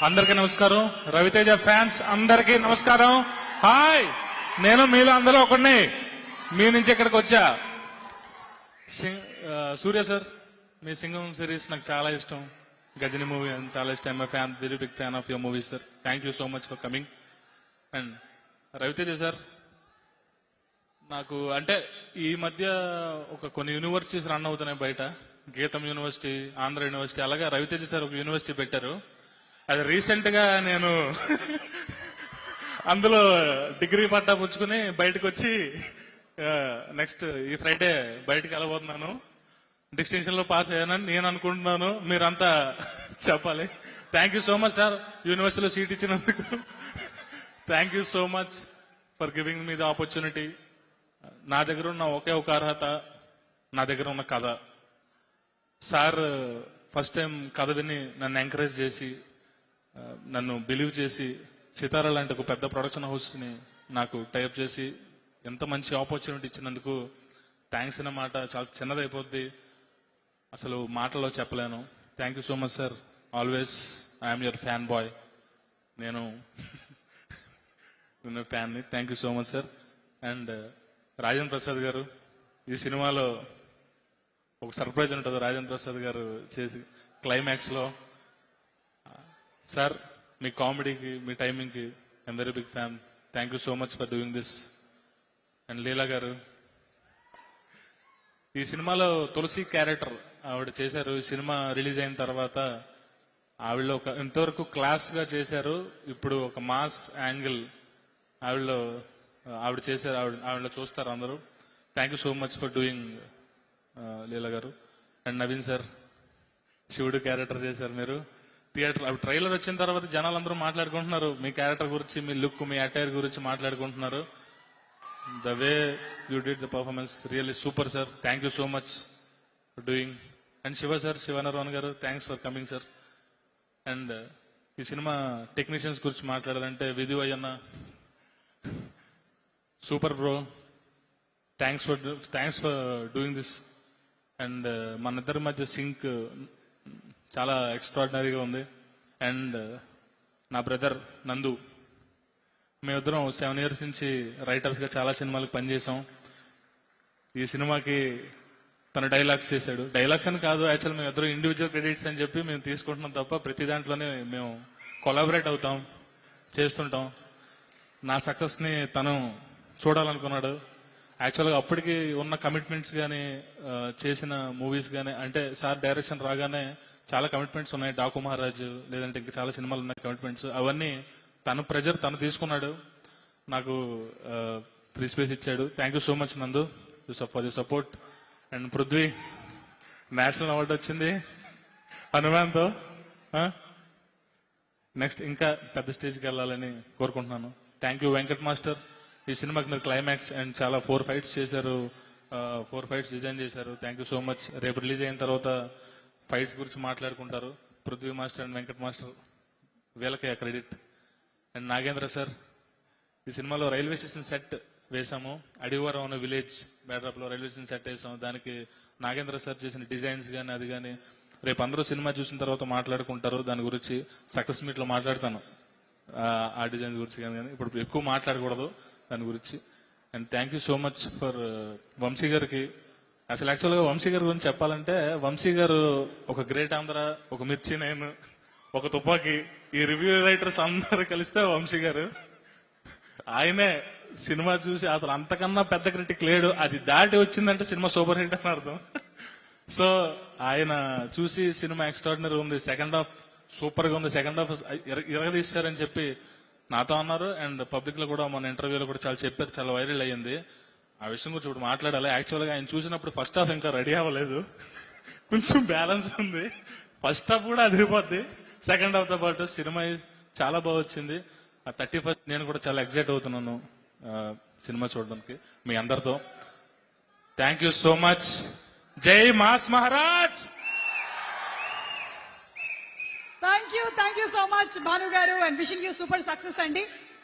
అందరికీ నమస్కారం. రవితేజ ఫ్యాన్స్ అందరికీ నమస్కారం. హాయ్, నేను మీలో అందరూ ఒకడిని. మీ నుంచి ఇక్కడికి వచ్చా. సూర్య సార్, మీ సింగం సిరీస్ నాకు చాలా ఇష్టం. గజని మూవీ అని చాలా ఇష్టం. My fan, very big fan of your movie sir. Thank you so much for coming. And Ravi Teja sir, నాకు అంటే ఈ మధ్య కొన్ని యూనివర్సిటీస్ రన్ అవుతున్నాయి బయట. గీతం యూనివర్సిటీ, ఆంధ్ర యూనివర్సిటీ, అలాగా రవితేజ సార్ ఒక యూనివర్సిటీ పెట్టారు. అది రీసెంట్ గా నేను అందులో డిగ్రీ పట్టా పుచ్చుకుని బయటకు వచ్చి నెక్స్ట్ ఈ ఫ్రైడే బయటకు వెళ్ళబోతున్నాను. డిస్టింక్షన్ లో పాస్ అయ్యానని నేను అనుకుంటున్నాను. మీరంతా చెప్పాలి. Thank you so much sir, యూనివర్సిటీలో సీట్ ఇచ్చినందుకు. Thank you so much for giving me the opportunity. నా దగ్గర ఉన్న ఒకే ఒక అర్హత, నా దగ్గర ఉన్న కథ. సార్ ఫస్ట్ టైం కథ విని నన్ను ఎంకరేజ్ చేసి, నన్ను బిలీవ్ చేసి, సితారా లాంటి ఒక పెద్ద ప్రొడక్షన్ హౌస్ని నాకు టైప్ చేసి ఎంత మంచి ఆపర్చునిటీ ఇచ్చినందుకు థ్యాంక్స్ అన్నమాట చాలా చిన్నదైపోద్ది, అసలు మాటల్లో చెప్పలేను. Thank you so much sir. Always I'm your fan boy. నేను ఫ్యాన్ని. Thank you so much sir. And Rajendra Prasad garu, ఈ సినిమాలో ఒక సర్ప్రైజ్ ఉంటుంది రాజేంద్ర ప్రసాద్ గారు చేసి క్లైమాక్స్ లో. సార్, మీ కామెడీకి, మీ టైమింగ్కి I'm very big fan. Thank you so much for doing this. And Leela garu, ఈ సినిమాలో తులసి క్యారెక్టర్ ఆవిడ చేశారు. ఈ సినిమా రిలీజ్ అయిన తర్వాత ఆవిడలో ఇంతవరకు క్లాస్ గా చేశారు, ఇప్పుడు ఒక మాస్ యాంగిల్ ఆవిడ చేశారు. ఆవిడలో చూస్తారు అందరూ. Thank you so much for doing Leela garu. And Naveen sir, శివుడు క్యారెక్టర్ చేశారు మీరు. థియేటర్ ట్రైలర్ వచ్చిన తర్వాత జనాలందరూ మాట్లాడుకుంటున్నారు మీ క్యారెక్టర్ గురించి, మీ లుక్, మీ అటైర్ గురించి మాట్లాడుకుంటున్నారు. The way you did the performance really super sir. Thank you so much for doing. And Shiva sir, Shivanarayana garu, thanks for coming sir. And ఈ సినిమా టెక్నీషియన్స్ గురించి మాట్లాడాలంటే Vidhu Ayyanna, super bro, thanks for doing this. And మన ఇద్దరి మధ్య sync చాలా ఎక్స్ట్రాడినరీగా ఉంది. And నా బ్రదర్ నందు, మేమిద్దరం 7 years నుంచి రైటర్స్గా చాలా సినిమాలకు పనిచేసాం. ఈ సినిమాకి తన డైలాగ్స్ చేశాడు. డైలాగ్స్ అని కాదు, యాక్చువల్ మేమిద్దరం ఇండివిజువల్ క్రెడిట్స్ అని చెప్పి మేము తీసుకుంటున్నాం తప్ప ప్రతి దాంట్లోనే మేము కొలాబరేట్ అవుతాం, చేస్తుంటాం. నా సక్సెస్ని తను చూడాలనుకున్నాడు. యాక్చువల్గా అప్పటికి ఉన్న కమిట్మెంట్స్ కానీ, చేసిన మూవీస్ కానీ, అంటే సార్ డైరెక్షన్ రాగానే చాలా కమిట్మెంట్స్ ఉన్నాయి. డాకు మహారాజు, లేదంటే ఇంకా చాలా సినిమాలు ఉన్నాయి కమిట్మెంట్స్. అవన్నీ తను ప్రెజర్ తను తీసుకున్నాడు, నాకు ఫ్రీ స్పేస్ ఇచ్చాడు. థ్యాంక్ యూ సో మచ్ నందు for the support. And Prithvi, national award వచ్చింది హనుమాన్తో. నెక్స్ట్ ఇంకా పెద్ద స్టేజ్కి వెళ్ళాలని కోరుకుంటున్నాను. Thank you Venkat master. ఈ సినిమాకి మీరు క్లైమాక్స్ అండ్ చాలా 4 fights చేశారు, 4 fights డిజైన్ చేశారు. Thank you so much. రేపు రిలీజ్ అయిన తర్వాత ఫైట్స్ గురించి మాట్లాడుకుంటారు Prithvi master and Venkat master, వీళ్ళకే క్రెడిట్. అండ్ నాగేంద్ర సార్, ఈ సినిమాలో రైల్వే స్టేషన్ సెట్ వేసాము. అడివారం అనే విలేజ్ బ్యాడ్రాప్ లో రైల్వే స్టేషన్ సెట్ వేసాము. దానికి నాగేంద్ర సార్ చేసిన డిజైన్స్ కానీ అది కానీ రేపు అందరూ సినిమా చూసిన తర్వాత మాట్లాడుకుంటారు. దాని గురించి సక్సెస్ మీట్ లో మాట్లాడతాను, ఆ డిజైన్స్ గురించి కానీ. ఇప్పుడు ఎక్కువ మాట్లాడకూడదు దాని గురించి. And thank you so much for Vamsi గారికి. అసలు యాక్చువల్గా వంశీ గారి గురించి చెప్పాలంటే, వంశీ గారు ఒక గ్రేట్ ఆంధ్ర, ఒక మిర్చి నేను, ఒక తుపాకీ, ఈ రివ్యూ రైటర్స్ అందరూ కలిస్తే వంశీ గారు. ఆయనే సినిమా చూసి అసలు అంతకన్నా పెద్ద క్రిటిక్ లేడు, అది దాటి వచ్చిందంటే సినిమా సూపర్ హిట్ అని అర్థం. సో ఆయన చూసి సినిమా ఎక్స్ట్రాడినరీ ఉంది, సెకండ్ హాఫ్ సూపర్ గా ఉంది, సెకండ్ హాఫ్ ఇరగదీశారని చెప్పి నాతో అన్నారు. అండ్ పబ్లిక్ లో కూడా మన ఇంటర్వ్యూలో కూడా చాలా చెప్పారు, చాలా వైరల్ అయ్యింది. ఆ విషయం గురించి ఇప్పుడు మాట్లాడాలి. యాక్చువల్గా ఆయన చూసినప్పుడు ఫస్ట్ హాఫ్ ఇంకా రెడీ అవ్వలేదు, కొంచెం బ్యాలెన్స్ ఉంది. ఫస్ట్ హాఫ్ కూడా అదిరిపోద్ది సెకండ్ హాఫ్ తో పాటు. సినిమా చాలా బాగా వచ్చింది. 31st నేను కూడా చాలా ఎక్సైట్ అవుతున్నాను సినిమా చూడడానికి మీ అందరితో. Thank you so much. జై mass Maharaj. Thank you so much Bhanu garu, and wishing you super success అండి.